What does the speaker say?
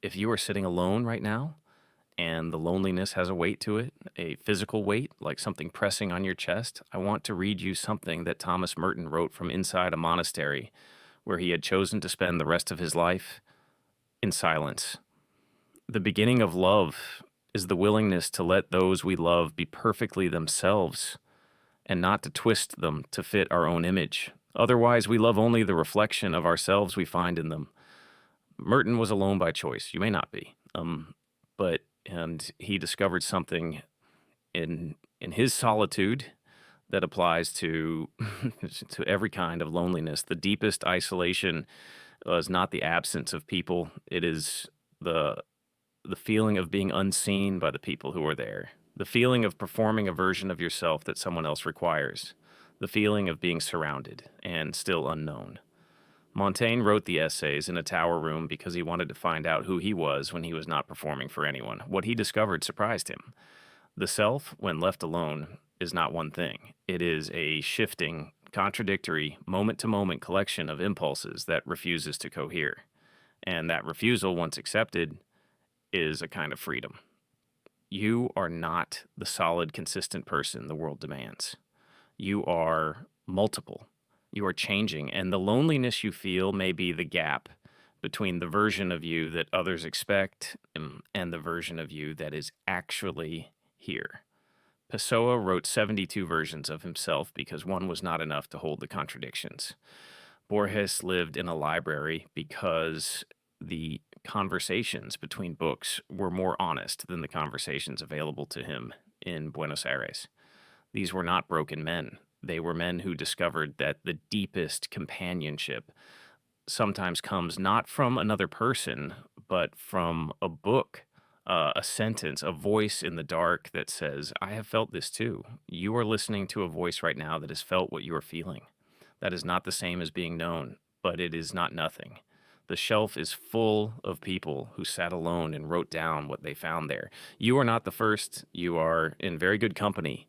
If you are sitting alone right now and the loneliness has a weight to it, a physical weight, like something pressing on your chest, I want to read you something that Thomas Merton wrote from inside a monastery where he had chosen to spend the rest of his life in silence. The beginning of love is the willingness to let those we love be perfectly themselves and not to twist them to fit our own image. Otherwise, we love only the reflection of ourselves we find in them. Merton was alone by choice. You may not be. But and he discovered something in his solitude that applies to to every kind of loneliness. The deepest isolation is not the absence of people. It is the the feeling of being unseen by the people who are there. The feeling of performing a version of yourself that someone else requires. The feeling of being surrounded and still unknown. Montaigne wrote the essays in a tower room because he wanted to find out who he was when he was not performing for anyone. What he discovered surprised him. The self, when left alone, is not one thing. It is a shifting, contradictory, moment to moment collection of impulses that refuses to cohere. And that refusal, once accepted, is a kind of freedom. You are not the solid, consistent person the world demands. You are multiple. You are changing, and the loneliness you feel may be the gap between the version of you that others expect and the version of you that is actually here. Pessoa wrote 72 versions of himself because one was not enough to hold the contradictions. Borges lived in a library because the conversations between books were more honest than the conversations available to him in Buenos Aires. These were not broken men. They were men who discovered that the deepest companionship sometimes comes not from another person, but from a book, a sentence, a voice in the dark that says, I have felt this too. You are listening to a voice right now that has felt what you are feeling. That is not the same as being known, but it is not nothing. The shelf is full of people who sat alone and wrote down what they found there. You are not the first. You are in very good company.